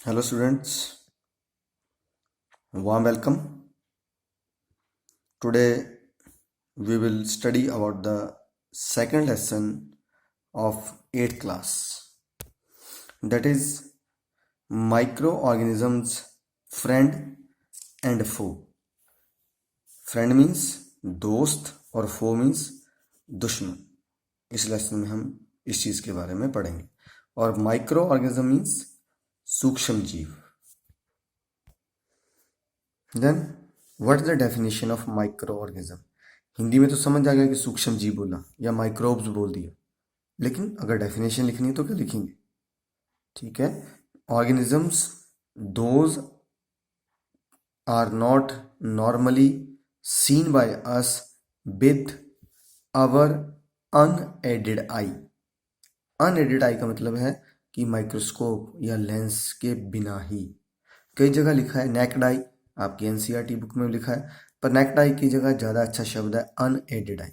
Hello students, warm welcome. Today we will study about the second lesson of 8th class, that is microorganisms friend and foe. Friend means दोस्त और foe means दुश्मन. इस lesson में हम इस चीज के बारे में पढ़ेंगे. और माइक्रो ऑर्गेनिज्म मीन्स सूक्ष्म जीव. Then what is the definition of micro organism? Hindi में तो समझ आ गया कि सूक्ष्म जीव बोला या माइक्रोब्स बोल दिया, लेकिन अगर डेफिनेशन लिखनी है तो क्या लिखेंगे? ठीक है, organisms those are not normally seen by us with our unaided eye. Unaided eye का मतलब है कि माइक्रोस्कोप या लेंस के बिना ही. कई जगह लिखा है नेक्ड आई, आपकी एनसीईआरटी बुक में लिखा है, पर नेक्ड आई की जगह ज़्यादा अच्छा शब्द है अनएडेड आई.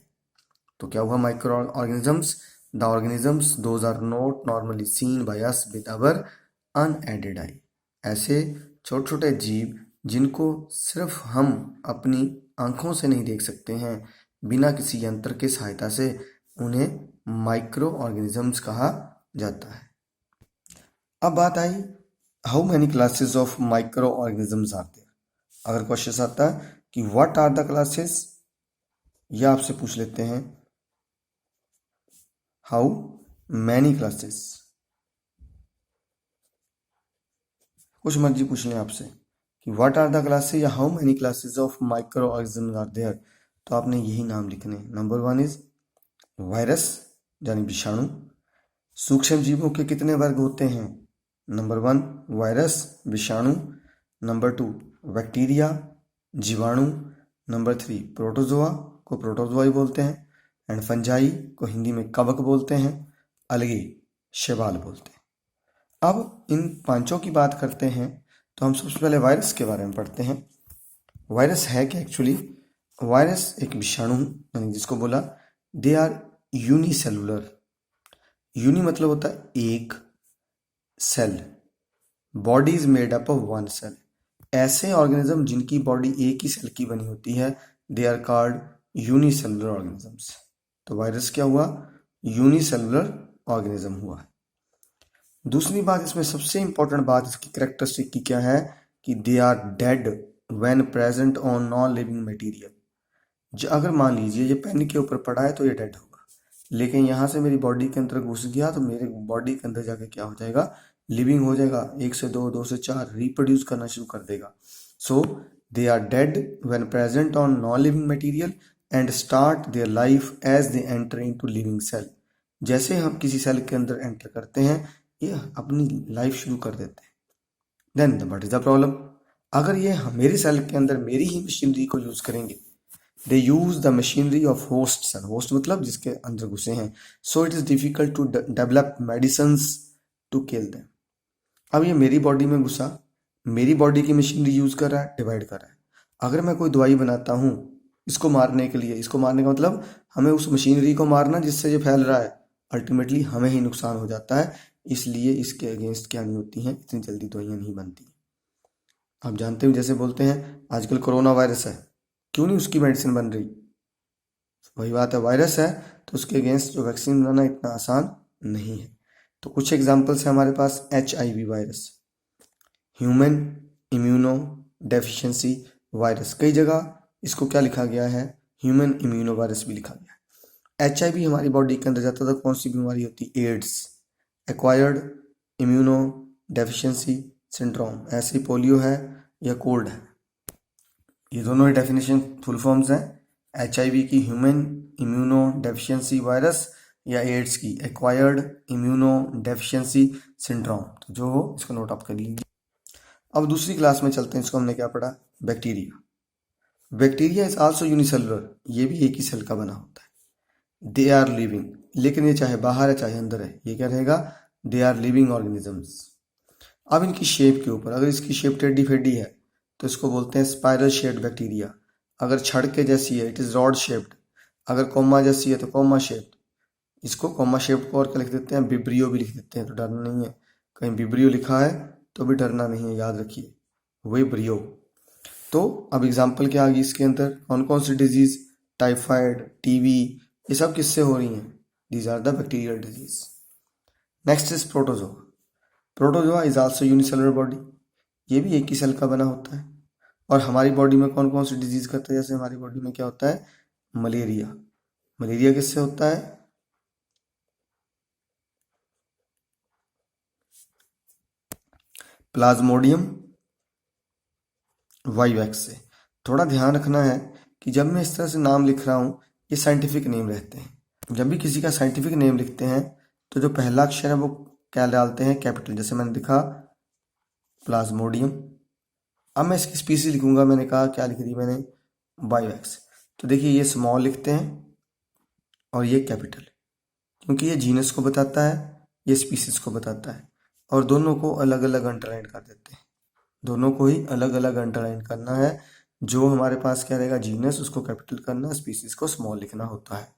तो क्या हुआ? Micro organisms, the organisms those are not normally seen by us with our unaided eye. ऐसे छोटे छोटे जीव जिनको सिर्फ हम अपनी आंखों से नहीं देख सकते हैं, बिना किसी यंत्र के सहायता से, उन्हें माइक्रो ऑर्गेनिजम्स कहा जाता है. अब बात आई how many classes of micro organisms are there. अगर क्वेश्चन आता है कि व्हाट आर द क्लासेस, या आपसे पूछ लेते हैं हाउ मैनी क्लासेस. कुछ मर्जी पूछ लें आपसे कि व्हाट आर द क्लासेस या how many classes of micro organisms are there, तो आपने यही नाम लिखने. नंबर 1 इज वायरस यानी विषाणु. सूक्ष्म जीवों के कितने वर्ग होते हैं? नंबर 1 वायरस विषाणु. नंबर 2 बैक्टीरिया जीवाणु. नंबर 3 प्रोटोजोआ को प्रोटोजोआ ही बोलते हैं, एंड फंजाई को हिंदी में कवक बोलते हैं, अलगी शैवाल बोलते हैं. अब इन पांचों की बात करते हैं तो हम सबसे पहले वायरस के बारे में पढ़ते हैं. वायरस है क्या एक्चुअली? वायरस एक विषाणु यानी जिसको बोला दे आर यूनिसेलुलर. यूनि मतलब होता है एक, cell, body is made up of one cell. ऐसे ऑर्गेनिज्म जिनकी बॉडी एक ही सेल की बनी होती है, they are called unicellular organisms. तो वायरस क्या हुआ? यूनिसेलुलर ऑर्गेनिज्म हुआ है. दूसरी बात, इसमें सबसे इंपॉर्टेंट बात इसकी कैरेक्टरिस्टिक की क्या है कि they are dead when present on non living material. अगर मान लीजिए ये पेन के ऊपर पड़ा है तो ये डेड होगा, लेकिन यहाँ से मेरी बॉडी के अंदर घुस गया तो मेरे बॉडी के अंदर जाके क्या हो जाएगा? लिविंग हो जाएगा. 1 से 2, 2 से 4 रिप्रोड्यूस करना शुरू कर देगा. So they are dead when present on non living material and start their life as they enter into living cell. जैसे हम किसी सेल के अंदर एंटर करते हैं, ये अपनी लाइफ शुरू कर देते हैं. Then what is the problem? अगर ये मेरे सेल के अंदर मेरी ही मशीनरी को यूज करेंगे, they use the machinery of host cell. Host मतलब जिसके अंदर घुसे हैं. So it is difficult to develop medicine to kill them. अब ये मेरी बॉडी में घुसा, मेरी बॉडी की मशीनरी यूज कर रहा है, डिवाइड कर रहा है. अगर मैं कोई दवाई बनाता हूँ इसको मारने के लिए, इसको मारने का मतलब हमें उस मशीनरी को मारना जिससे ये फैल रहा है, अल्टीमेटली हमें ही नुकसान हो जाता है. इसलिए इसके अगेंस्ट क्या नहीं होती हैं, इतनी जल्दी दवाइयाँ नहीं बनती. आप जानते हो, जैसे बोलते हैं आजकल कोरोना वायरस है, क्यों नहीं उसकी मेडिसिन बन रही? वही बात है, वायरस है तो उसके अगेंस्ट जो वैक्सीन बनाना इतना आसान नहीं है. तो कुछ एग्जांपल्स है हमारे पास. HIV virus, human immuno deficiency virus. कई जगह इसको क्या लिखा गया है? ह्यूमन इम्यूनो वायरस भी लिखा गया है. HIV हमारी बॉडी के अंदर जाता था, कौन सी बीमारी होती? AIDS, acquired immuno deficiency syndrome. ऐसे पोलियो है या कोल्ड है. ये दोनों ही डेफिनेशन फुल फॉर्म्स हैं. HIV की ह्यूमन इम्यूनो डेफिशिएंसी वायरस, या एड्स की एक्वायर्ड इम्यूनो डेफिशिएंसी सिंड्रोम. तो जो हो इसको नोट अप कर लीजिए. अब दूसरी क्लास में चलते हैं. इसको हमने क्या पढ़ा? Bacteria. Bacteria is also unicellular. ये भी एक ही सेल का बना होता है. दे आर लिविंग, लेकिन ये चाहे बाहर है चाहे अंदर है, ये क्या रहेगा? They are living organisms. अब इनकी शेप के ऊपर, अगर इसकी शेप टेढ़ी फेडी है तो इसको बोलते हैं स्पाइरल शेप्ड बैक्टीरिया. अगर छड़ के जैसी है, इट इज रॉड शेप्ड. अगर कोमा जैसी है तो कोमा शेप्ड. इसको कोमा शेप्ड को और क्या लिख देते हैं? विब्रियो भी लिख देते हैं. तो डरना नहीं है, कहीं विब्रियो लिखा है तो भी डरना नहीं है, याद रखिए, विब्रियो। तो अब एग्जाम्पल क्या आ गई इसके अंदर, कौन कौन सी डिजीज, टाइफाइड, टीबी, ये सब किससे हो रही हैं, these are the bacterial disease. Next is protozoa. Protozoa is also unicellular body, ये भी एक ही सेल का बना होता है। और हमारी बॉडी में कौन कौन सी डिजीज करता है, जैसे हमारी बॉडी में क्या होता है, मलेरिया। मलेरिया किससे होता है, प्लाज्मोडियम वाइवैक्स से। थोड़ा ध्यान रखना है कि जब मैं इस तरह से नाम लिख रहा हूँ, ये साइंटिफिक नेम रहते हैं। जब भी किसी का साइंटिफिक नेम लिखते हैं तो जो पहला अक्षर है वो क्या डालते हैं, कैपिटल। जैसे मैंने लिखा प्लाज्मोडियम, अब मैं इसकी स्पीसीज लिखूंगा, मैंने कहा क्या लिख दी मैंने, वाइवैक्स। तो देखिए ये स्मॉल लिखते हैं और ये कैपिटल, क्योंकि ये जीनस को बताता है, ये स्पीसीज को बताता है, और दोनों को अलग अलग अंडरलाइन कर देते हैं। दोनों को ही अलग अलग अंडरलाइन करना है। जो हमारे पास क्या रहेगा, जीनस, उसको कैपिटल करना, स्पीसीज को स्मॉल लिखना होता है।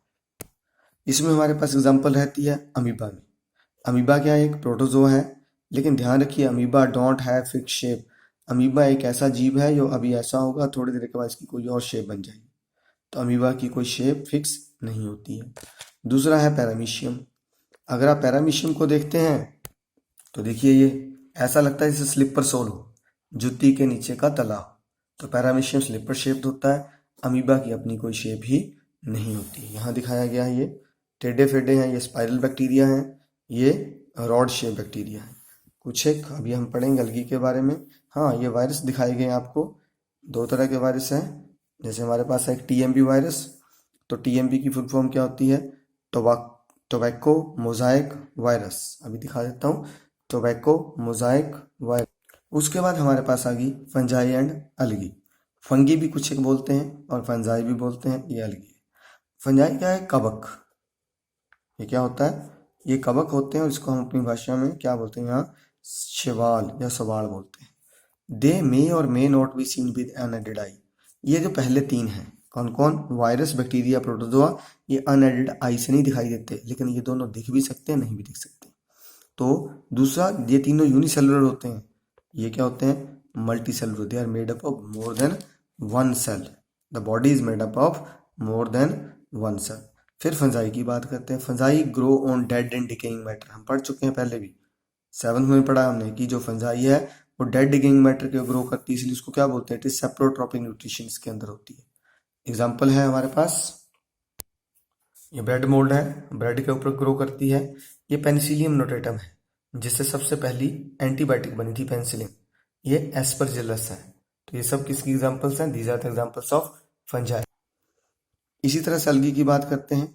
इसमें हमारे पास एग्जांपल रहती है अमीबा में। अमीबा क्या है, एक प्रोटोजोआ है, लेकिन ध्यान रखिए amoeba don't have fix shape. Amoeba एक ऐसा जीव है जो अभी ऐसा होगा, थोड़ी देर के बाद इसकी कोई और शेप बन जाएगी। तो अमीबा की कोई शेप फिक्स नहीं होती है। दूसरा है पैरामीशियम। अगर आप पैरामीशियम को देखते हैं तो देखिए ये ऐसा लगता है जैसे स्लिपर सोल हो, जूती के नीचे का तला हो। तो पैरामीशियम स्लिपर शेप्ड होता है। अमीबा की अपनी कोई शेप ही नहीं होती। यहाँ दिखाया गया है, ये टेढ़े फेडे हैं, ये स्पाइरल बैक्टीरिया हैं, ये रॉड शेप बैक्टीरिया है। कुछ एक अभी हम पढ़ेंगे अलगी के बारे में। हाँ, ये वायरस दिखाए गए हैं आपको, दो तरह के वायरस हैं। जैसे हमारे पास है एक टीएमबी वायरस। तो टीएमबी की फुल फॉर्म क्या होती है, टोबैको मोजाइक वायरस। अभी दिखा देता हूँ, टोबैको मोजाइक वायरस। उसके बाद हमारे पास आ गई फंजाई एंड अलगी। फंगी भी कुछ एक बोलते हैं और फंजाई भी बोलते हैं, ये अलगी। फंजाई क्या है, कवक। ये क्या होता है, ये कवक होते हैं, और इसको हम अपनी भाषा में क्या बोलते हैं, यहाँ शैवाल या सवाल बोलते हैं। दे मे और may not be seen with unaided eye. ये जो पहले तीन हैं, कौन कौन, वायरस, बैक्टीरिया, प्रोटोजोआ, ये अनएडेड आई से नहीं दिखाई देते, लेकिन ये दोनों दिख भी सकते हैं, नहीं भी दिख सकते। तो दूसरा, ये तीनों यूनिसेलुलर होते हैं। ये क्या होते हैं, multi cellular. They are made up of more than one cell. The body is made up of more than one cell. फिर फंजाई की बात करते हैं। Fungi grow on dead and decaying matter. हम पढ़ चुके हैं पहले भी, 7th में पढ़ा हमने कि जो फंजाई है वो डेड डिकेइंग मैटर के ग्रो करती है, इसलिए उसको क्या बोलते हैं, इट इज सेप्रोट्रोपिक न्यूट्रिशन के अंदर होती है। एग्जाम्पल है हमारे पास, ये ब्रेड मोल्ड है, ब्रेड के ऊपर ग्रो करती है। ये पेनिसिलियम नोटेटम है, जिससे सबसे पहली एंटीबायोटिक बनी थी पेनिसिलिन। ये एस्परजिलस है। तो ये सब किसकी एग्जांपल्स हैं, these are the examples of fungi. इसी तरह से अलगी की बात करते हैं।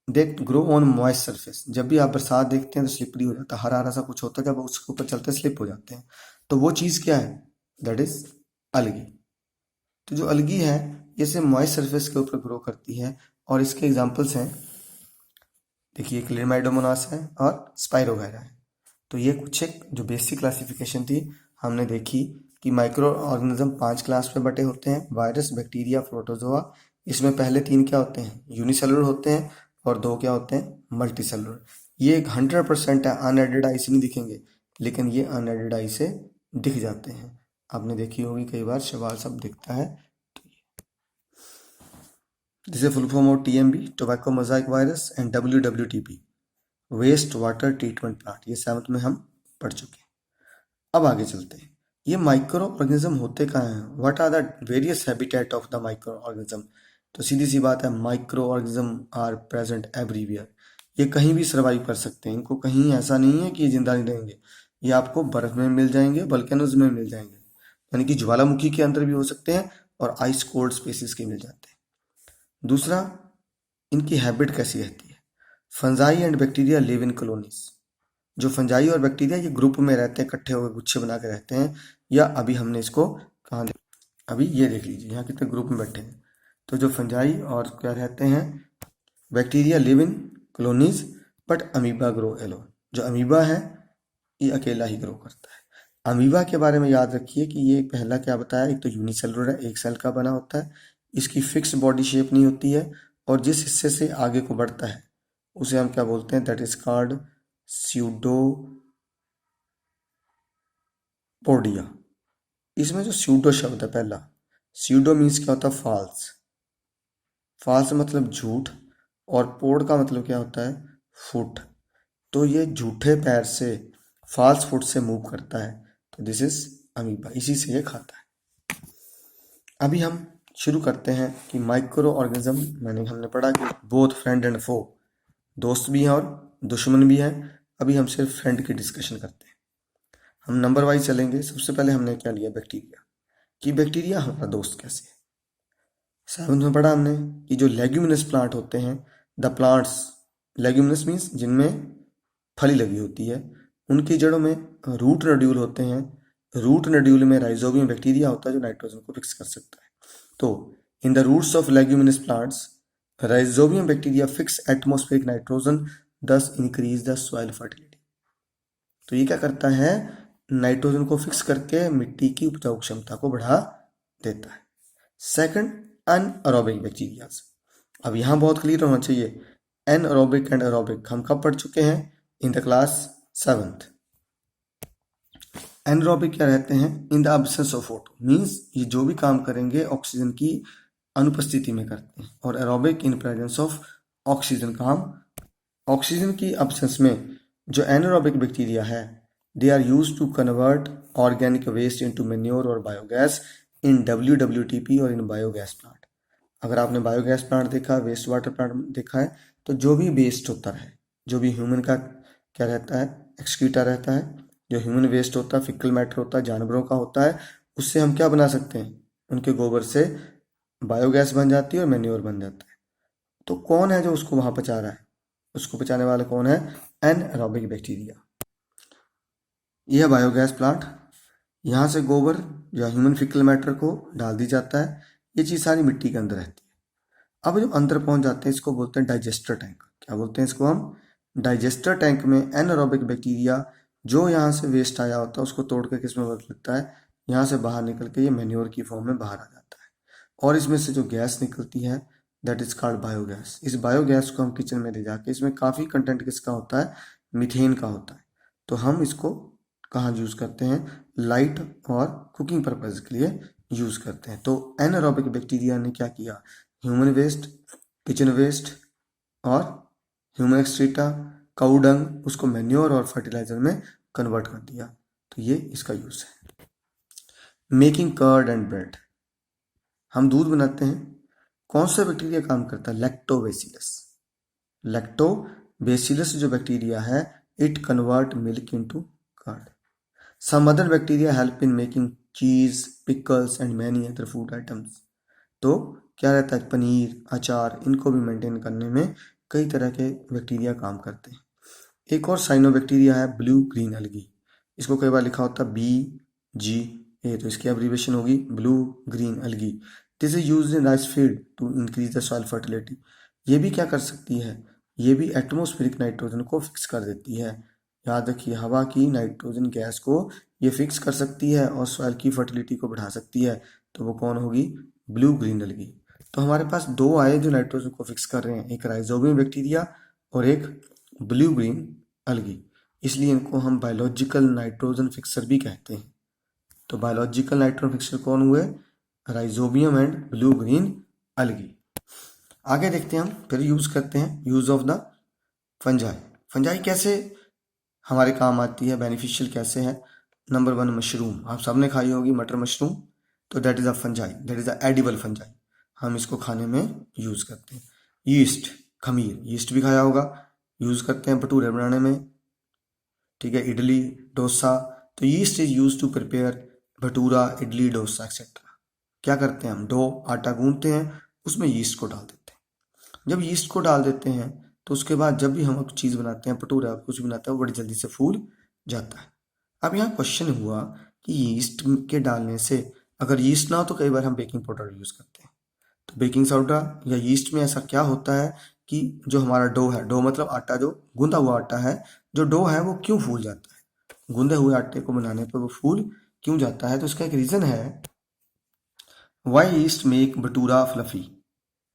They grow on moist surface. जब भी आप बरसात देखते हैं तो स्लिपरी हो जाता है, हरा हरा सा कुछ होता है, जब उसके ऊपर चलते स्लिप हो जाते हैं। तो वो चीज़ क्या है, दैट इज अलगी। तो जो अलगी है ये सिर्फ मॉइस्ट सरफेस के ऊपर ग्रो करती है, और इसके एग्जांपल्स हैं, देखिए क्लेमाइडोमोनास है और स्पाइरोगायरा है। तो ये कुछ एक जो बेसिक क्लासिफिकेशन थी हमने देखी कि माइक्रो ऑर्गेनिज्म 5 क्लास में बटे होते हैं, वायरस, बैक्टीरिया, प्रोटोजोआ। इसमें पहले 3 क्या होते हैं, यूनिसेलुलर होते हैं, और 2 क्या होते हैं, मल्टीसेलुलर। ये 100% है, अनएडेड आई से नहीं दिखेंगे, लेकिन ये अनएडेड आई से दिख जाते हैं। आपने देखी होगी कई बार शैवाल सब दिखता है। जिसे full form of TMB, tobacco mosaic virus, and WWTP, waste water treatment plant. ये 7th में हम पढ़ चुके हैं। अब आगे चलते हैं। ये माइक्रो ऑर्गेनिज्म होते कहाँ हैं, what are the various habitat of the micro organism. तो सीधी सी बात है, micro organism are present everywhere. ये कहीं भी सर्वाइव कर सकते हैं, इनको कहीं ऐसा नहीं है कि ये जिंदा नहीं रहेंगे। ये आपको बर्फ में मिल जाएंगे, वल्केनोज में मिल जाएंगे, यानी कि ज्वालामुखी के अंदर भी हो सकते हैं, और आइस कोल्ड स्पेसिस के मिल जाते हैं। दूसरा, इनकी हैबिट कैसी रहती है। Fungi and bacteria live in colonies. जो फंजाई और बैक्टीरिया ये ग्रुप में रहते हैं, इकट्ठे होकर गुच्छे बना के रहते हैं। या अभी हमने इसको कहाँ अभी ये देख लीजिए, यहाँ कितने ग्रुप में बैठे हैं। तो जो फंजाई और क्या रहते हैं, bacteria live in colonies, but amoeba grow alone. जो अमीबा है ये अकेला ही ग्रो करता है। अमीबा के बारे में याद रखिए कि ये पहला क्या बताया, एक तो यूनिसेलुलर है, एक सेल का बना होता है, इसकी फिक्स बॉडी शेप नहीं होती है, और जिस हिस्से से आगे को बढ़ता है उसे हम क्या बोलते हैं, that is called pseudo podia. इसमें जो स्यूडो शब्द है पहला, स्यूडो मीन्स क्या होता है? फॉल्स। फॉल्स मतलब झूठ, और पोड का मतलब क्या होता है? फुट। तो ये झूठे पैर से, फॉल्स फुट से मूव करता है, तो दिस इज अमीबा, इसी से ये खाता है। अभी हम शुरू करते हैं कि माइक्रो ऑर्गेनिज्म, हमने पढ़ा कि बोथ फ्रेंड एंड फो, दोस्त भी हैं और दुश्मन भी हैं। अभी हम सिर्फ फ्रेंड की डिस्कशन करते हैं। हम नंबर वाइज चलेंगे। सबसे पहले हमने क्या लिया? बैक्टीरिया, कि बैक्टीरिया हमारा दोस्त कैसे है। सेवंथ में पढ़ा हमने कि जो लेग्यूमिनस प्लांट होते हैं, द प्लांट्स, लेग्यूमिनस मीन्स जिनमें फली लगी होती है, उनकी जड़ों में रूट नोड्यूल होते हैं। रूट नोड्यूल में राइजोबियम बैक्टीरिया होता है जो नाइट्रोजन को फिक्स कर सकता है। तो in the roots of leguminous plants rhizobium bacteria fix atmospheric nitrogen, thus increase the soil fertility. तो ये क्या करता है? नाइट्रोजन को फिक्स करके मिट्टी की उपजाऊ क्षमता को बढ़ा देता है। Second, anaerobic bacteria. अब यहां बहुत क्लियर होना चाहिए, एनएरोबिक एंड एरोबिक हम कब पढ़ चुके हैं? In the class 7th। Anaerobic क्या रहते हैं? In the absence of O2, means ये जो भी काम करेंगे ऑक्सीजन की अनुपस्थिति में करते हैं, और aerobic in presence of oxygen. काम ऑक्सीजन की एब्सेंस में जो एनएरोबिक बैक्टीरिया है, they are used to convert organic waste into manure और बायोगैस इन WWTP और इन बायोगैस प्लांट। अगर आपने बायोगैस प्लांट देखा, वेस्ट वाटर प्लांट देखा है, तो जो भी वेस्ट होता है, जो भी ह्यूमन का क्या रहता है? एक्सक्रीटा रहता है। जो ह्यूमन वेस्ट होता है, फिकल मैटर होता है, जानवरों का होता है, उससे हम क्या बना सकते हैं? उनके गोबर से बायोगैस बन जाती है और मैन्योर बन जाता है। तो कौन है जो उसको वहां पचा रहा है? उसको पचाने वाला कौन है? Anaerobic bacteria. यह बायोगैस प्लांट, यहाँ से गोबर या ह्यूमन फिकल मैटर को डाल दी जाता है। ये चीज़ सारी मिट्टी के अंदर रहती है। अब जो अंदर पहुंच जाते हैं, इसको बोलते हैं डाइजेस्टर टैंक। क्या बोलते हैं इसको हम? डाइजेस्टर टैंक में एनएरोबिक बैक्टीरिया जो यहाँ से वेस्ट आया होता है उसको तोड़ के किस में बदल लगता है? यहाँ से बाहर निकल के ये मैन्योर की फॉर्म में बाहर आ जाता है, और इसमें से जो गैस निकलती है दैट इज कॉल्ड बायोगैस। इस बायोगैस को हम किचन में ले जाके, इसमें काफ़ी कंटेंट किसका होता है? मीथेन का होता है। तो हम इसको कहाँ यूज़ करते हैं? लाइट और कुकिंग पर्पज के लिए यूज़ करते हैं। तो एनारोबिक बैक्टीरिया ने क्या किया? ह्यूमन वेस्ट, किचन वेस्ट और ह्यूमन एक्सक्रीटा, काऊ डंग, उसको मैन्योर और फर्टिलाइजर में कन्वर्ट कर दिया। तो ये इसका यूज़ है। मेकिंग कर्ड एंड ब्रेड, हम दूध बनाते हैं। कौन सा बैक्टीरिया काम करता है? लैक्टोबैसिलस। लैक्टोबैसिलस जो बैक्टीरिया है, it convert milk into curd. Some other bacteria help in making cheese, pickles and many other food items. तो क्या रहता है? पनीर, अचार, इनको भी मेंटेन करने में कई तरह के बैक्टीरिया काम करते हैं। एक और साइनोबैक्टीरिया है, ब्लू ग्रीन अलगी। इसको कई बार लिखा होता है BGA, तो इसकी एब्रीविएशन होगी blue green algae. This is used in rice field to increase the soil fertility. ये भी क्या कर सकती है? ये भी एटमॉस्फेरिक नाइट्रोजन को फिक्स कर देती है। याद रखिए, हवा की नाइट्रोजन गैस को ये फिक्स कर सकती है और सॉइल की फर्टिलिटी को बढ़ा सकती है। तो वो कौन होगी? Blue green अलगी। तो हमारे पास दो आए जो नाइट्रोजन को फिक्स कर रहे हैं, एक राइजोबियम बैक्टीरिया और एक ब्लू ग्रीन अलगी। इसलिए इनको हम बायोलॉजिकल नाइट्रोजन फिक्सर भी कहते हैं। तो बायोलॉजिकल नाइट्रोजन फिक्सर कौन हुए? Rhizobium and blue green अलगी। आगे देखते हैं हम, फिर यूज करते हैं use of the fungi. Fungi कैसे हमारे काम आती है, बेनिफिशियल कैसे है? Number 1, mushroom. आप सबने खाई होगी मटर मशरूम, तो that is a fungi, that is a edible fungi. हम इसको खाने में यूज करते हैं। यीस्ट, खमीर, यीस्ट भी खाया होगा, यूज करते हैं भटूरे बनाने में, ठीक है, इडली, डोसा। तो yeast is use to prepare bhatura, idli, dosa etcetera. क्या करते हैं हम? डो, आटा गूंथते हैं, उसमें यीस्ट को डाल देते हैं। जब यीस्ट को डाल देते हैं तो उसके बाद जब भी हम चीज़ बनाते हैं, भटूरा कुछ भी बनाते हैं, वो बड़ी जल्दी से फूल जाता है। अब यहाँ क्वेश्चन हुआ कि यीस्ट के डालने से, अगर यीस्ट ना हो तो कई बार हम बेकिंग पाउडर यूज़ करते हैं। तो बेकिंग सोडा या यीस्ट में ऐसा क्या होता है कि जो हमारा डो है, डो मतलब आटा, जो गूंदा हुआ आटा है, जो डो है वो क्यों फूल जाता है? गूंदे हुए आटे को बनाने पर वो फूल क्यों जाता है? तो इसका एक रीज़न है, why yeast make bhatura fluffy.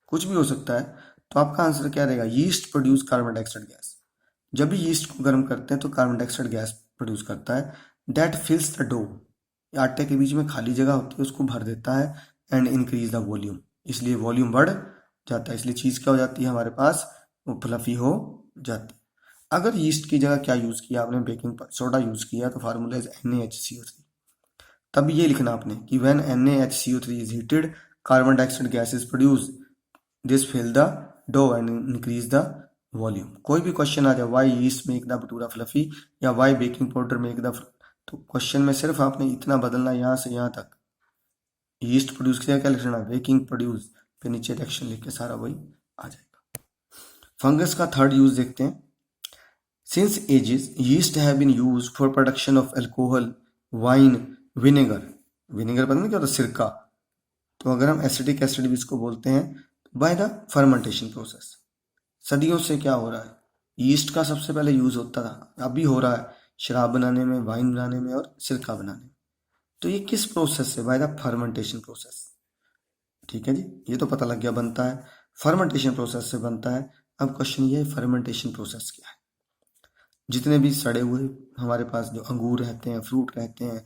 कुछ भी हो सकता है। तो आपका आंसर क्या रहेगा? Yeast produce carbon dioxide gas. जब भी यीस्ट को गर्म करते हैं तो कार्बन डाइऑक्साइड गैस प्रोड्यूस करता है, दैट फिल्स द डो। आटे के बीच में खाली जगह होती है उसको भर देता है एंड इंक्रीज द वॉल्यूम, इसलिए वॉल्यूम बढ़ जाता है, इसलिए चीज़ क्या हो जाती है हमारे पास, वो फ्लफी हो जाती है। अगर यीस्ट की जगह क्या यूज़ किया आपने, बेकिंग सोडा यूज़ किया, तो फार्मूला इज NaHCO3। तब ये लिखना आपने कि when NaHCO3 is heated carbon dioxide gas is produce, this fill the dough and increase the volume. कोई भी क्वेश्चन आ जाए why yeast make the bhatura fluffy या why baking powder make the, तो क्वेश्चन में सिर्फ आपने इतना बदलना यहाँ से यहाँ तक, यीस्ट प्रोड्यूस किया क्या लिखना, बेकिंग प्रोड्यूस, फिर नीचे रिएक्शन लिख के सारा वही आ जाएगा। फंगस का थर्ड यूज देखते हैं। Since ages yeast have been used for production of alcohol, wine, vinegar, vinegar पता नहीं क्या होता, सिरका, तो अगर हम एसिटिक एसिड भी इसको बोलते हैं, बाय द फर्मेंटेशन प्रोसेस। सदियों से क्या हो रहा है, यीस्ट का सबसे पहले यूज होता था, अभी हो रहा है शराब बनाने में, वाइन बनाने में और सिरका बनाने में। तो ये किस प्रोसेस से, बाय द फर्मेंटेशन प्रोसेस। ठीक है जी, ये तो पता लग गया बनता है फर्मेंटेशन प्रोसेस से बनता है। अब क्वेश्चन ये है फर्मेंटेशन प्रोसेस क्या है। जितने भी सड़े हुए हमारे पास जो अंगूर रहते हैं, फ्रूट रहते हैं,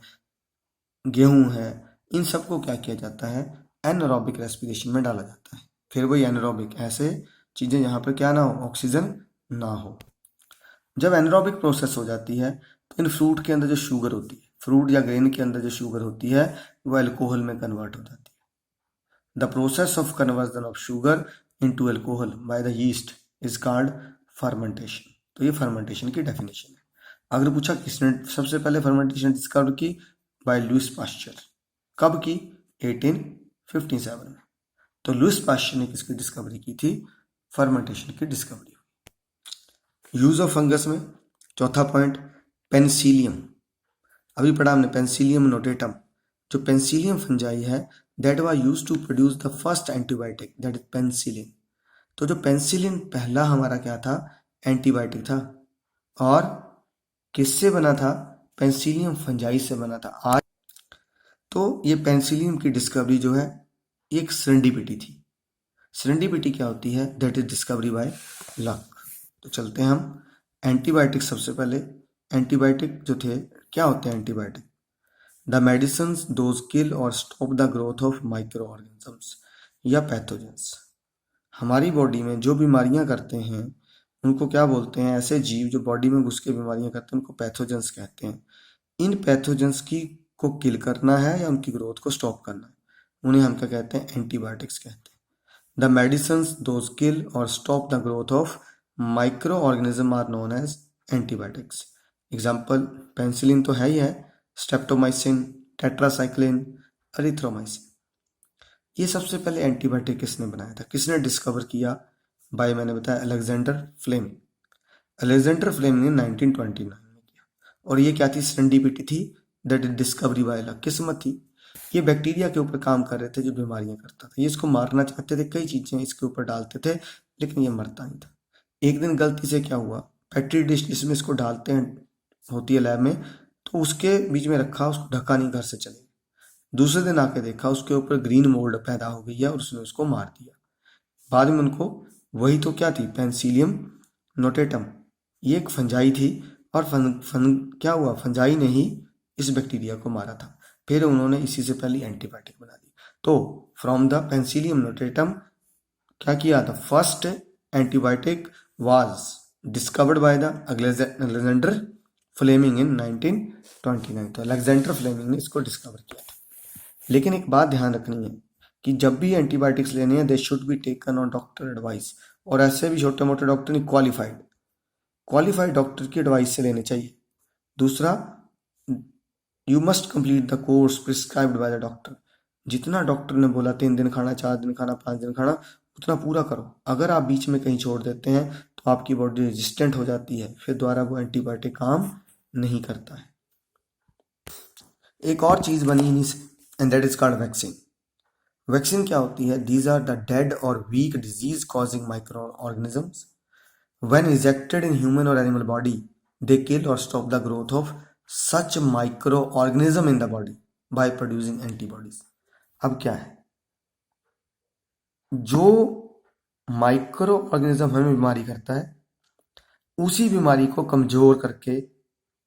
गेहूं है, इन सबको क्या किया जाता है, एनारोबिक रेस्पिरेशन में डाला जाता है। फिर वही एनारोबिक, ऐसे चीजें यहाँ पर क्या ना हो, ऑक्सीजन ना हो। जब एनारोबिक प्रोसेस हो जाती है तो इन फ्रूट के अंदर जो शुगर होती है, फ्रूट या ग्रेन के अंदर जो शुगर होती है वो अल्कोहल में कन्वर्ट हो जाती है। The process of conversion of sugar into alcohol by the yeast is called fermentation. तो ये फर्मेंटेशन की डेफिनेशन है। अगर पूछा किसने सबसे पहले फर्मेंटेशन डिस्कवर की, बाय लुईस पाश्चर। कब की, 1857 में। तो लुईस पाश्चर ने किसकी डिस्कवरी की थी, फर्मेंटेशन की डिस्कवरी। यूज ऑफ फंगस में चौथा पॉइंट, पेंसिलियम। अभी पढ़ा हमने पेंसिलियम नोटेटम। जो पेंसिलियम फंजाई है that was used to produce the first antibiotic, that is penicillin. तो जो पेंसिलिन पहला हमारा क्या था, एंटीबायोटिक था, और किससे बना था, पेंसिलियम फंजाई से बना था। आज तो ये पेंसिलियम की डिस्कवरी जो है एक सेरेंडिपिटी थी। सेरेंडिपिटी क्या होती है, that is discovery by luck. तो चलते हैं हम एंटीबायोटिक। सबसे पहले एंटीबायोटिक जो थे, क्या होते हैं antibiotic, the medicine those kill और stop the growth of micro organisms या पैथोजेंस। हमारी बॉडी में जो बीमारियां करते हैं उनको क्या बोलते हैं, ऐसे जीव जो बॉडी में घुस के बीमारियां करते हैं उनको पैथोजेंस कहते हैं। इन पैथोजेंस की को किल करना है या उनकी ग्रोथ को स्टॉप करना है, उन्हें हम क्या कहते हैं, एंटीबायोटिक्स कहते हैं। द मेडिसिन दोज किल और stop the growth of micro organism are known as antibiotics. Example penicillin तो है ही है, स्ट्रेप्टोमाइसिन, टेट्रासाइक्लिन, एरिथ्रोमाइसिन। ये सबसे पहले एंटीबायोटिक किसने बनाया था, किसने डिस्कवर किया, बाय मैंने बताया अलेक्जेंडर फ्लेमिंग। अलेक्जेंडर फ्लेमिंग ने 1929 में किया। और ये क्या थी, सेरेंडिपिटी थी, that is discovery by luck, किस्मत थी। ये बैक्टीरिया के ऊपर काम कर रहे थे जो बीमारियां करता था, ये इसको मारना चाहते थे, कई चीजें इसके ऊपर डालते थे लेकिन ये मरता नहीं था। एक दिन गलती से क्या हुआ, पेट्री डिश जिसमें इसको डालते हैं होती है लैब में, तो उसके बीच में रखा, उसको ढका नहीं, घर से चले। दूसरे दिन आके देखा उसके ऊपर ग्रीन मोल्ड पैदा हो गई है और उसने उसको मार दिया। बाद में उनको, वही तो क्या थी, पेंसिलियम नोटेटम, ये एक फंजाई थी, और क्या हुआ, फंजाई ने ही इस बैक्टीरिया को मारा था। फिर उन्होंने इसी से पहले एंटीबायोटिक बना दी। तो फ्रॉम द पेंसिलियम नोटेटम क्या किया था, first antibiotic was discovered by the Alexander Fleming in 1929। तो अलेक्जेंडर फ्लेमिंग ने इसको डिस्कवर किया था। लेकिन एक बात ध्यान रखनी है कि जब भी एंटीबायोटिक्स लेने हैं they should be taken on doctor advice. और ऐसे भी छोटे मोटे डॉक्टर नहीं, क्वालिफाइड डॉक्टर की एडवाइस से लेने चाहिए। दूसरा, you must complete the course prescribed by the doctor. जितना डॉक्टर ने बोला 3 दिन खाना, 4 दिन खाना, 5 दिन खाना, उतना पूरा करो। अगर आप बीच में कहीं छोड़ देते हैं तो आपकी बॉडी रेजिस्टेंट हो जाती है, फिर दोबारा वो एंटीबायोटिक काम नहीं करता है। एक और चीज बनी इन्हीं से, and that is called vaccine. Vaccine क्या होती है, दीज आर द डेड और weak disease causing micro organisms. When injected in human और एनिमल बॉडी दे किल और stop the growth of such micro organism in the body by producing antibodies. अब क्या है, जो माइक्रो ऑर्गेनिज्म हमें बीमारी करता है उसी बीमारी को कमजोर करके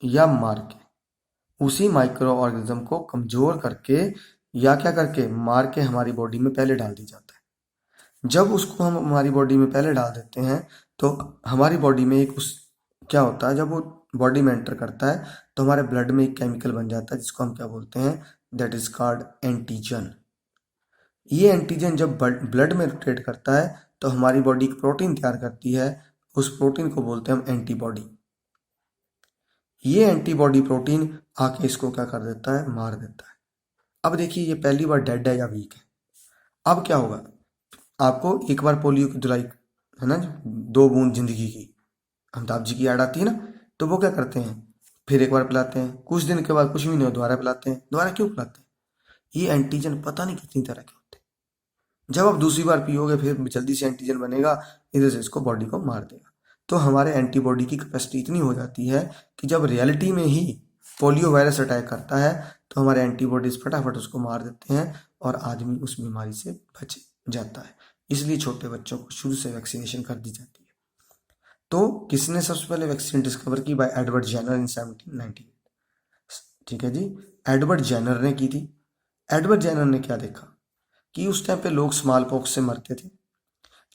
या मार के उसी माइक्रो ऑर्गेनिज्म को कमजोर करके या क्या करके मार के हमारी बॉडी में पहले डाल दी जाता है। जब उसको हम हमारी बॉडी में पहले डाल देते हैं तो हमारी बॉडी में एक उस क्या होता है, जब वो बॉडी में एंटर करता है तो हमारे ब्लड में एक केमिकल बन जाता है जिसको हम क्या बोलते हैं, दैट इज कॉल्ड एंटीजन। ये एंटीजन जब ब्लड में रोटेट करता है तो हमारी बॉडी एक प्रोटीन तैयार करती है, उस प्रोटीन को बोलते हैं हम एंटीबॉडी। ये एंटीबॉडी प्रोटीन आके इसको क्या कर देता है, मार देता है। अब देखिए ये पहली बार डेड है या वीक है। अब क्या होगा, आपको एक बार पोलियो की धुलाई है ना, 2 बूंद जिंदगी की अमिताभ जी की ऐड आती है ना, तो वो क्या करते हैं, फिर एक बार पिलाते हैं, कुछ दिन के बाद कुछ भी नहीं हो दोबारा पिलाते हैं। दोबारा क्यों पिलाते हैं, ये एंटीजन पता नहीं कितनी तरह के होते हैं। जब आप दूसरी बार पियोगे फिर जल्दी से एंटीजन बनेगा, इधर से इसको बॉडी को मार देगा। तो हमारे एंटीबॉडी की कैपेसिटी इतनी हो जाती है कि जब रियलिटी में ही पोलियो वायरस अटैक करता है तो हमारे एंटीबॉडीज फटाफट उसको मार देते हैं और आदमी उस बीमारी से बच जाता है। इसलिए छोटे बच्चों को शुरू से वैक्सीनेशन कर दी जाती है। तो किसने सबसे पहले वैक्सीन डिस्कवर की, बाय एडवर्ड जेनर इन 1798। ठीक है जी, एडवर्ड जेनर ने की थी। एडवर्ड जेनर ने क्या देखा कि उस टाइम पे लोग स्मॉल पॉक्स से मरते थे,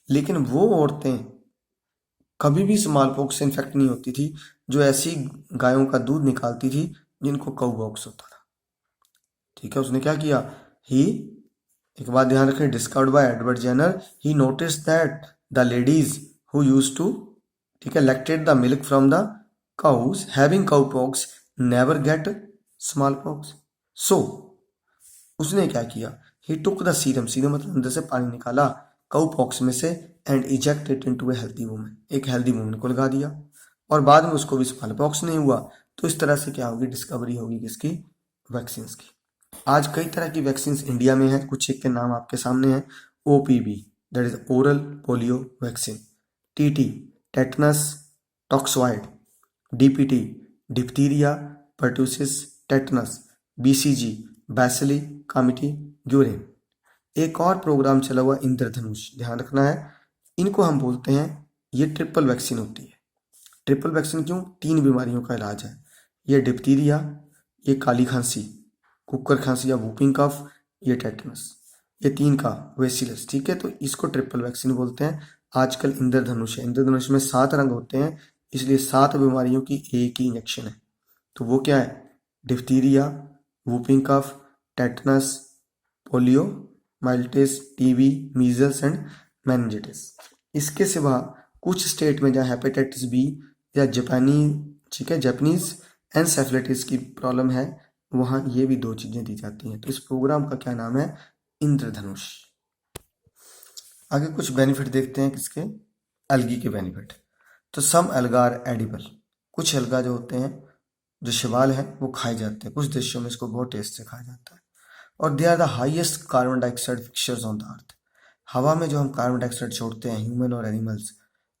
लेकिन वो औरतें कभी भी स्मॉल पॉक्स से इन्फेक्ट नहीं होती थी जो ऐसी गायों का दूध निकालती थी जिनको काउ पॉक्स होता था। ठीक है, उसने क्या किया, ही एक बात ध्यान रखें, discovered by Edward Jenner, he notice that the ladies who use to, ठीक है, lactate the milk from the cows having cow pox never get small pox. So उसने क्या किया, he took the serum, serum मतलब अंदर से पानी निकाला काउ पॉक्स में से, and inject it into a healthy woman, एक हेल्दी वुमन को लगा दिया और बाद में उसको भी स्मॉल पॉक्स नहीं हुआ। तो इस तरह से क्या होगी, डिस्कवरी होगी किसकी, वैक्सीन की। आज कई तरह की वैक्सीन इंडिया में है, कुछ एक के नाम आपके सामने हैं। OPV that is oral polio vaccine, TT tetanus toxoid, DPT diphtheria pertussis tetanus, BCG bacilli Calmette Guerin. एक और प्रोग्राम चला हुआ इंद्रधनुष, ध्यान रखना है, इनको हम बोलते हैं, ये ट्रिपल वैक्सीन होती है। ट्रिपल वैक्सीन क्यों, 3 बीमारियों का इलाज है, ये डिप्थीरिया, ये काली खांसी, कुकर खांसी या वूपिंग कफ, ये टेटनस, ये 3 का वेसिलस। ठीक है, तो इसको ट्रिपल वैक्सीन बोलते हैं। आजकल इंद्रधनुष है, इंद्रधनुष में 7 रंग होते हैं, इसलिए 7 बीमारियों की एक ही इंजेक्शन है। तो वो क्या है, diphtheria, whooping cough, tetanus, polio myelitis, TB, measles and meningitis. इसके सिवा कुछ स्टेट में जहाँ हेपेटाइटिस B या ठीक है, जापानीज एनसेफेलाइटिस की प्रॉब्लम है, वहाँ ये भी 2 चीजें दी जाती हैं। तो इस प्रोग्राम का क्या नाम है, इंद्रधनुष। आगे कुछ बेनिफिट देखते हैं किसके, एल्गी के बेनिफिट। तो सम एल्गा आर एडिबल, कुछ एल्गा जो होते हैं, जो शैवाल है, वो खाए जाते हैं। कुछ देशों में इसको बहुत टेस्ट से खाया जाता है। और they are the highest carbon dioxide fixers on the earth. हवा में जो हम कार्बन डाइऑक्साइड छोड़ते हैं, ह्यूमन और एनिमल्स,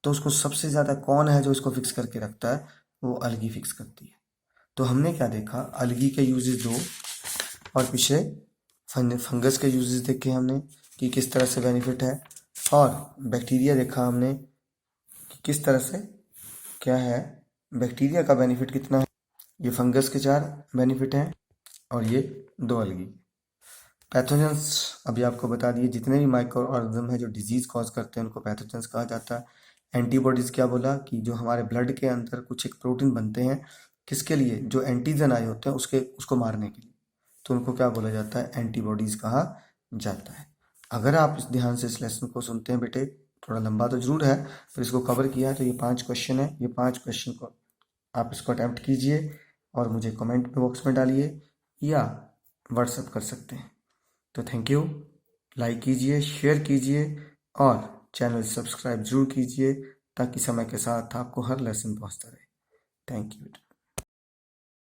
तो उसको सबसे ज़्यादा कौन है जो इसको फिक्स करके रखता है, वो अलगी फिक्स करती है। तो हमने क्या देखा, अलगी के यूजेस 2, और पीछे फंगस के यूजेस देखे हमने कि किस तरह से बेनिफिट है, और बैक्टीरिया देखा हमने कि किस तरह से क्या है, बैक्टीरिया का बेनिफिट कितना है। ये फंगस के 4 बेनिफिट हैं और ये 2 अलगी। पैथोजेंस अभी आपको बता दिए, जितने भी माइक्रो ऑर्गेनिज्म है जो डिजीज कॉज करते हैं उनको पैथोजेंस कहा जाता है। एंटीबॉडीज क्या बोला कि जो हमारे ब्लड के अंदर कुछ एक प्रोटीन बनते हैं, किसके लिए, जो एंटीजन आए होते हैं उसको मारने के लिए, तो उनको क्या बोला जाता है, एंटीबॉडीज कहा जाता है। अगर आप इस ध्यान से इस लेसन को सुनते हैं बेटे, थोड़ा लंबा तो जरूर है पर इसको कवर किया है, तो ये 5 क्वेश्चन है, ये 5 क्वेश्चन को आप इसको अटेम्प्ट कीजिए और मुझे कमेंट बॉक्स में डालिए या व्हाट्सएप कर सकते हैं। तो थैंक यू, लाइक कीजिए, शेयर कीजिए और चैनल सब्सक्राइब जरूर कीजिए ताकि समय के साथ आपको हर लेसन पहुंचता रहे। Thank you.